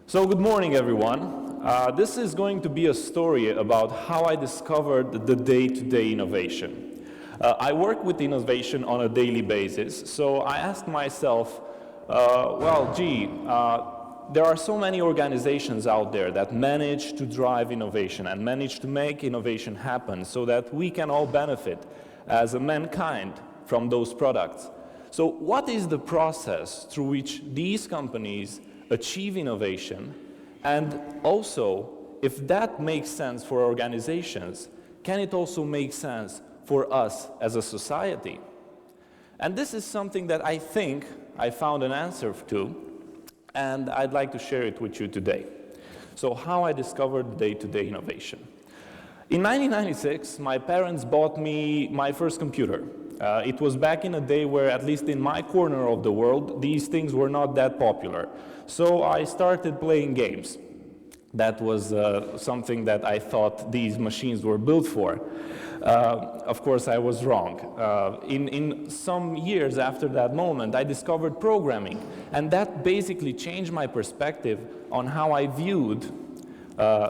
So good morning, everyone. This is going to be a story about how I discovered the day-to-day innovation. I work with innovation on a daily basis, so I asked myself, there are so many organizations out there that manage to drive innovation and manage to make innovation happen so that we can all benefit as a mankind from those products. So what is the process through which these companies achieve innovation, and also, if that makes sense for organizations, can it also make sense for us as a society? And this is something that I think I found an answer to, and I'd like to share it with you today. So how I discovered day-to-day innovation. In 1996, my parents bought me my first computer. It was back in a day where, at least in my corner of the world, these things were not that popular. So I started playing games. That was something that I thought these machines were built for. Of course, I was wrong. In some years after that moment, I discovered programming, and that basically changed my perspective on how I viewed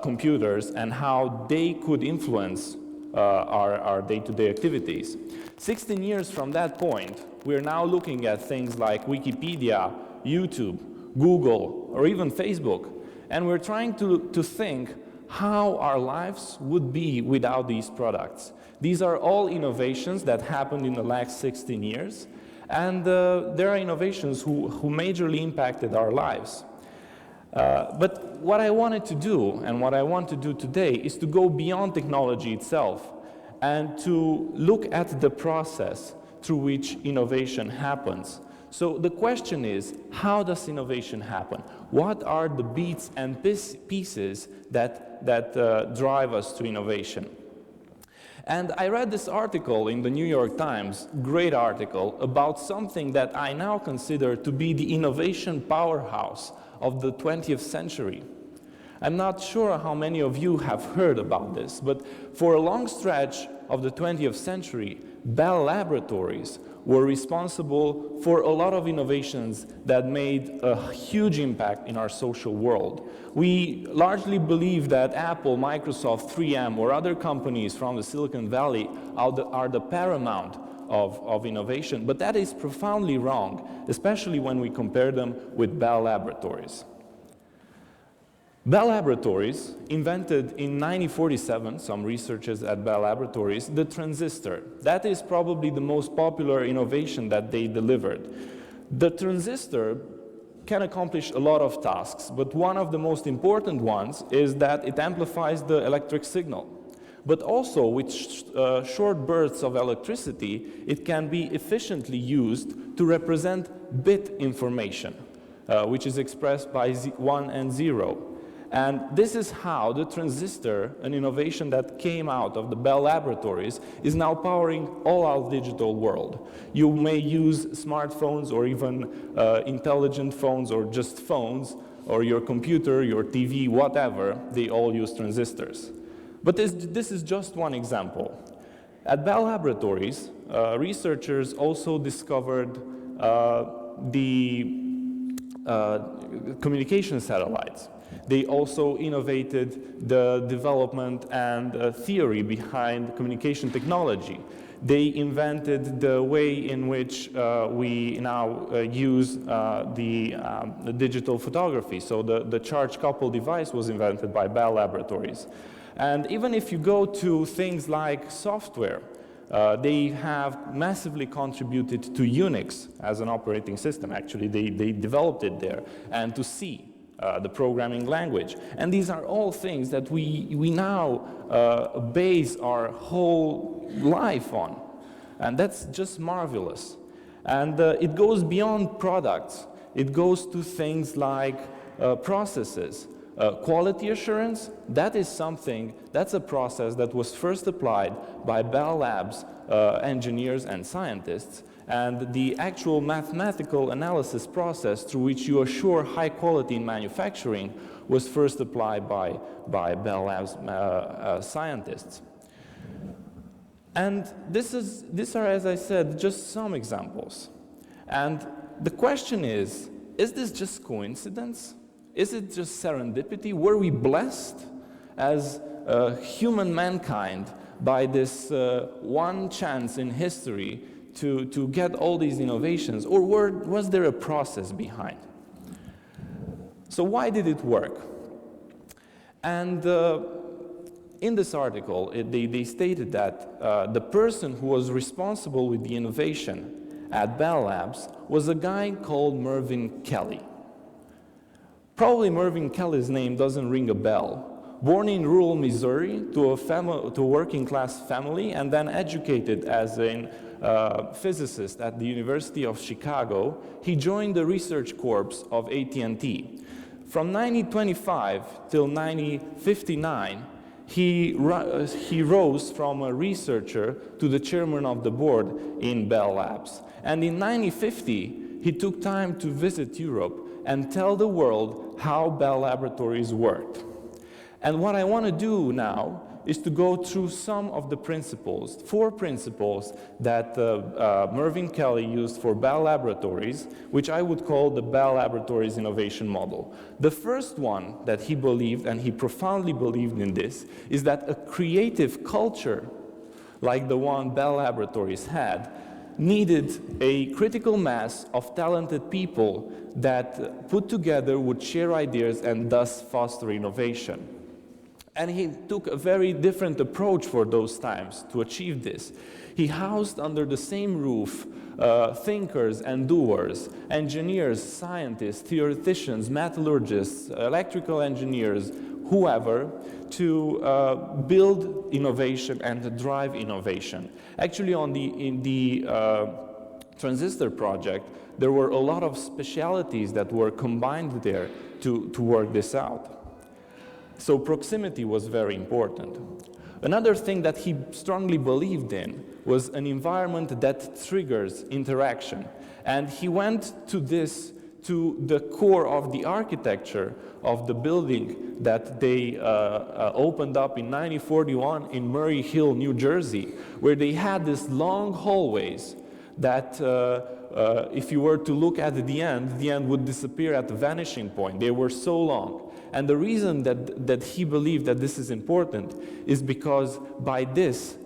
computers and how they could influence our day-to-day activities. 16 years from that point, we're now looking at things like Wikipedia, YouTube, Google, or even Facebook, and we're trying to think how our lives would be without these products. These are all innovations that happened in the last 16 years, and there are innovations who majorly impacted our lives. But what I wanted to do, and what I want to do today, is to go beyond technology itself and to look at the process through which innovation happens. So the question is, how does innovation happen? What are the bits and pieces that drive us to innovation? And I read this article in the New York Times, great article, about something that I now consider to be the innovation powerhouse of the 20th century. I'm not sure how many of you have heard about this, but for a long stretch of the 20th century, Bell Laboratories were responsible for a lot of innovations that made a huge impact in our social world. We largely believe that Apple, Microsoft, 3M, or other companies from the Silicon Valley are the paramount of innovation, but that is profoundly wrong, especially when we compare them with Bell Laboratories. Bell Laboratories invented in 1947, some researchers at Bell Laboratories, the transistor. That is probably the most popular innovation that they delivered. The transistor can accomplish a lot of tasks, but one of the most important ones is that it amplifies the electric signal. But also, with short bursts of electricity, it can be efficiently used to represent bit information, which is expressed by 1 and 0. And this is how the transistor, an innovation that came out of the Bell Laboratories, is now powering all our digital world. You may use smartphones or even intelligent phones or just phones, or your computer, your TV, whatever, they all use transistors. But this is just one example. At Bell Laboratories, researchers also discovered the communication satellites. They also innovated the development and theory behind communication technology. They invented the way in which we now use the digital photography. So the charge-coupled device was invented by Bell Laboratories. And even if you go to things like software, they have massively contributed to Unix as an operating system. Actually, they developed it there, and to C, the programming language. And these are all things that we now base our whole life on. And that's just marvelous. And it goes beyond products. It goes to things like processes. Quality assurance, that's a process that was first applied by Bell Labs engineers and scientists, and the actual mathematical analysis process through which you assure high quality in manufacturing was first applied by Bell Labs scientists. And these are, as I said, just some examples. And the question is this just coincidence? Is it just serendipity? Were we blessed as human mankind by this one chance in history to get all these innovations, or was there a process behind? So why did it work? And in this article, they stated that the person who was responsible with the innovation at Bell Labs was a guy called Mervyn Kelly. Probably Mervyn Kelly's name doesn't ring a bell. Born in rural Missouri to a working class family and then educated as a physicist at the University of Chicago, he joined the research corps of AT&T. From 1925 till 1959, he rose from a researcher to the chairman of the board in Bell Labs. And in 1950, he took time to visit Europe and tell the world how Bell Laboratories worked. And what I want to do now is to go through some of the principles, 4 principles that Mervyn Kelly used for Bell Laboratories, which I would call the Bell Laboratories innovation model. The first one that he believed, and he profoundly believed in this, is that a creative culture, like the one Bell Laboratories had, needed a critical mass of talented people that put together would share ideas and thus foster innovation. And he took a very different approach for those times to achieve this. He housed under the same roof thinkers and doers, engineers, scientists, theoreticians, metallurgists, electrical engineers, whoever, to build innovation and to drive innovation. Actually, in the transistor project, there were a lot of specialities that were combined there to work this out. So proximity was very important. Another thing that he strongly believed in was an environment that triggers interaction. And he went to the core of the architecture of the building that they opened up in 1941 in Murray Hill, New Jersey, where they had these long hallways that if you were to look at the end would disappear at the vanishing point. They were so long. And the reason that he believed that this is important is because by this,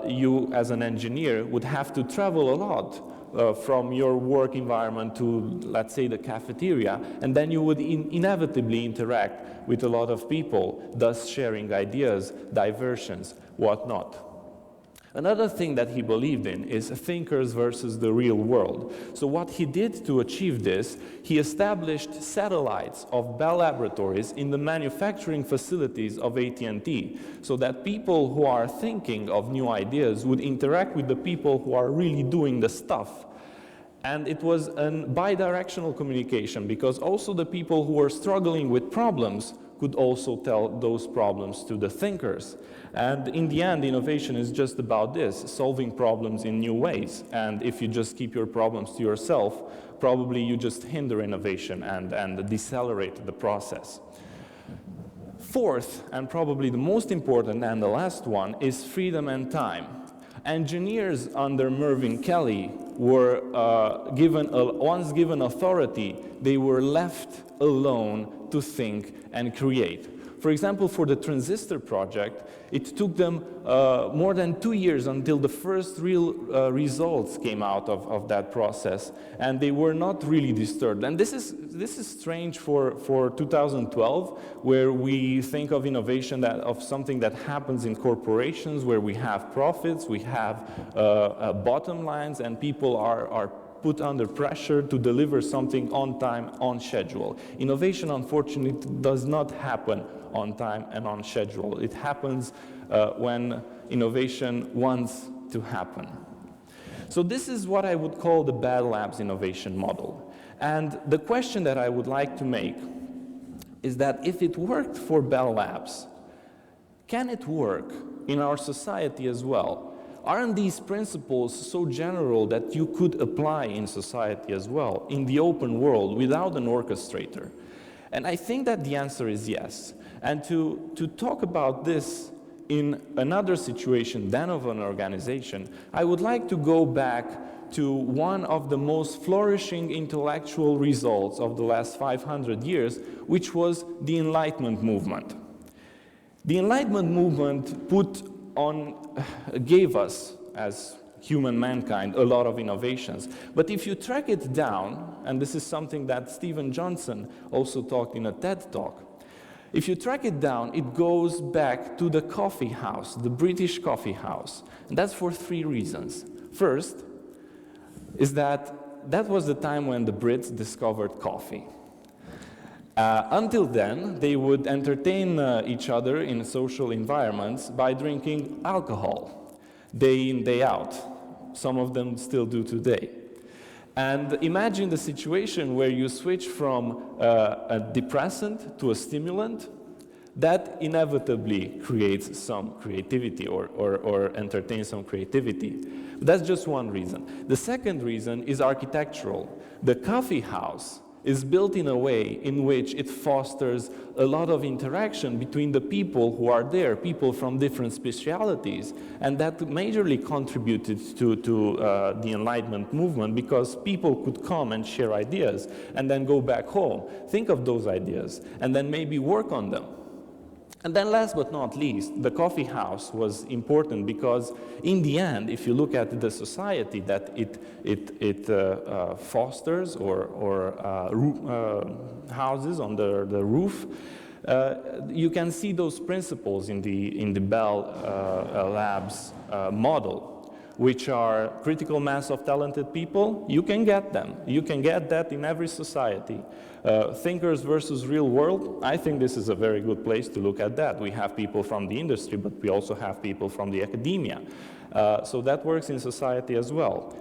you as an engineer would have to travel a lot from your work environment to, let's say, the cafeteria, and then you would inevitably interact with a lot of people, thus sharing ideas, diversions, whatnot. Another thing that he believed in is thinkers versus the real world. So what he did to achieve this, he established satellites of Bell Laboratories in the manufacturing facilities of AT&T, so that people who are thinking of new ideas would interact with the people who are really doing the stuff. And it was a bidirectional communication, because also the people who were struggling with problems could also tell those problems to the thinkers. And in the end, innovation is just about this, solving problems in new ways. And if you just keep your problems to yourself, probably you just hinder innovation and decelerate the process. Fourth, and probably the most important and the last one, is freedom and time. Engineers under Mervyn Kelly were once given authority, they were left alone to think and create. For example, for the transistor project, it took them more than 2 years until the first real results came out of that process, and they were not really disturbed. And this is strange for 2012, where we think of innovation of something that happens in corporations, where we have profits, we have bottom lines, and people are put under pressure to deliver something on time, on schedule. Innovation, unfortunately, does not happen on time and on schedule. It happens when innovation wants to happen. So this is what I would call the Bell Labs innovation model. And the question that I would like to make is that if it worked for Bell Labs, can it work in our society as well? Aren't these principles so general that you could apply in society as well, in the open world, without an orchestrator? And I think that the answer is yes. And to talk about this in another situation than of an organization, I would like to go back to one of the most flourishing intellectual results of the last 500 years, which was the Enlightenment movement. The Enlightenment movement gave us, as human mankind, a lot of innovations. But if you track it down, and this is something that Stephen Johnson also talked in a TED talk, if you track it down, it goes back to the coffee house, the British coffee house. And that's for 3 reasons. First, is that was the time when the Brits discovered coffee. Until then, they would entertain each other in social environments by drinking alcohol, day in, day out. Some of them still do today. And imagine the situation where you switch from a depressant to a stimulant. That inevitably creates some creativity or entertains some creativity. But that's just one reason. The second reason is architectural. The coffee house is built in a way in which it fosters a lot of interaction between the people who are there, people from different specialities, and that majorly contributed to the Enlightenment movement, because people could come and share ideas and then go back home, think of those ideas, and then maybe work on them. And then last but not least, the coffee house was important because in the end, if you look at the society that it fosters or houses on the roof, you can see those principles in the Bell Labs model, which are critical mass of talented people. You can get them. You can get that in every society. Thinkers versus real world, I think this is a very good place to look at that. We have people from the industry, but we also have people from the academia. So that works in society as well.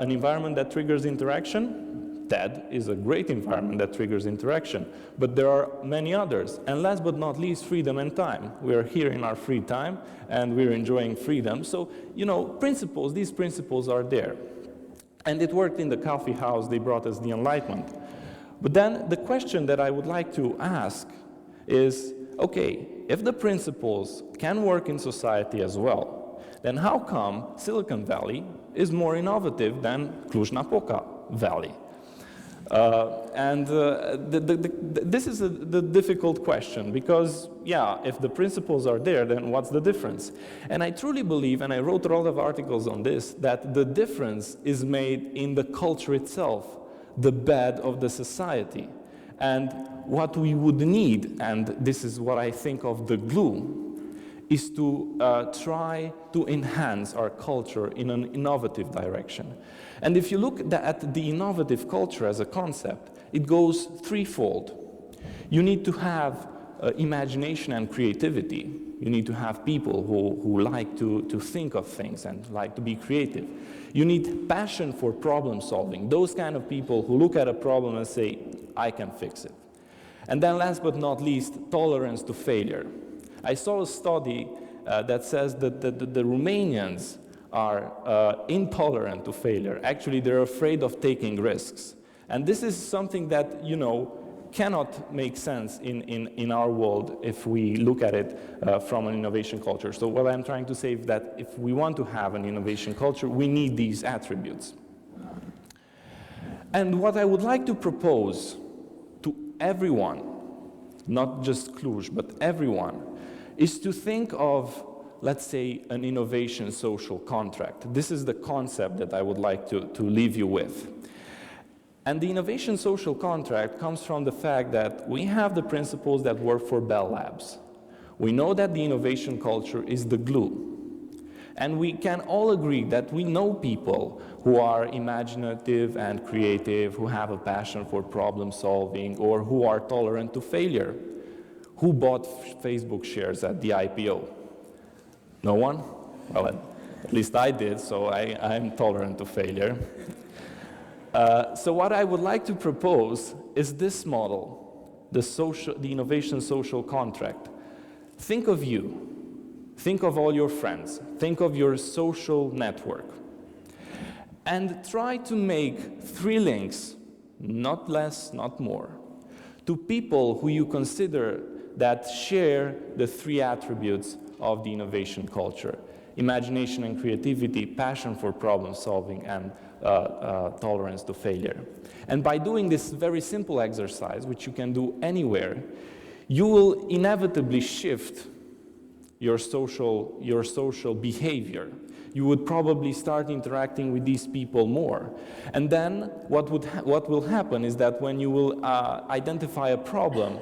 An environment that triggers interaction, TED is a great environment that triggers interaction, but there are many others. And last but not least, freedom and time. We are here in our free time, and we're enjoying freedom. So, principles, these principles are there. And it worked in the coffee house. They brought us the Enlightenment. But then the question that I would like to ask is, okay, if the principles can work in society as well, then how come Silicon Valley is more innovative than Cluj-Napoca Valley? This is the difficult question because, yeah, if the principles are there, then what's the difference? And I truly believe, and I wrote a lot of articles on this, that the difference is made in the culture itself, the bed of the society. And what we would need, and this is what I think of the glue, is to try to enhance our culture in an innovative direction. And if you look at the innovative culture as a concept, it goes threefold. You need to have imagination and creativity. You need to have people who like to think of things and like to be creative. You need passion for problem solving. Those kind of people who look at a problem and say, I can fix it. And then last but not least, tolerance to failure. I saw a study that says that the Romanians are intolerant to failure. Actually, they're afraid of taking risks. And this is something that, cannot make sense in our world if we look at it from an innovation culture. So what I'm trying to say is that if we want to have an innovation culture, we need these attributes. And what I would like to propose to everyone, not just Cluj, but everyone, is to think of, let's say, an innovation social contract. This is the concept that I would like to leave you with. And the innovation social contract comes from the fact that we have the principles that work for Bell Labs. We know that the innovation culture is the glue. And we can all agree that we know people who are imaginative and creative, who have a passion for problem solving, or who are tolerant to failure. Who bought Facebook shares at the IPO? No one? Well, at least I did, so I'm tolerant to failure. So what I would like to propose is this model, the innovation social contract. Think of you. Think of all your friends. Think of your social network. And try to make 3 links, not less, not more, to people who you consider that share the 3 attributes of the innovation culture: imagination and creativity, passion for problem solving, and tolerance to failure. And by doing this very simple exercise, which you can do anywhere, you will inevitably shift your social behavior. You would probably start interacting with these people more. And then what will happen is that when you will identify a problem,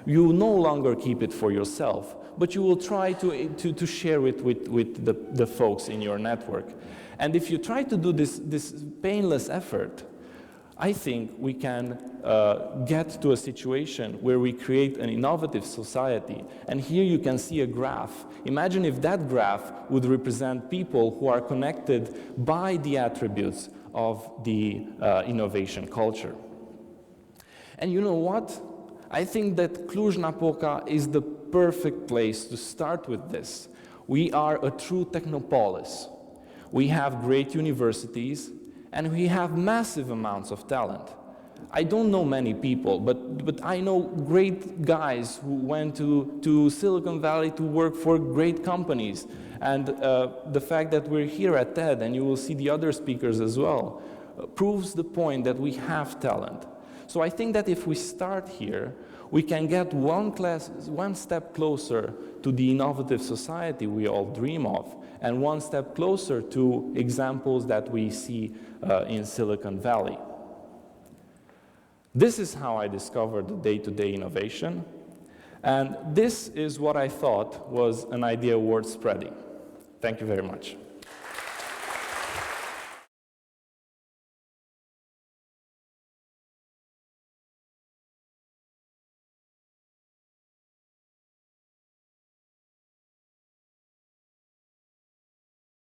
you will no longer keep it for yourself, but you will try to share it with the folks in your network. And if you try to do this painless effort, I think we can get to a situation where we create an innovative society. And here you can see a graph. Imagine if that graph would represent people who are connected by the attributes of the innovation culture. And you know what? I think that Cluj-Napoca is the perfect place to start with this. We are a true technopolis. We have great universities, and we have massive amounts of talent. I don't know many people, but I know great guys who went to Silicon Valley to work for great companies. And the fact that we're here at TED, and you will see the other speakers as well, proves the point that we have talent. So I think that if we start here, we can get one step closer to the innovative society we all dream of, and one step closer to examples that we see in Silicon Valley. This is how I discovered the day-to-day innovation, and this is what I thought was an idea worth spreading. Thank you very much.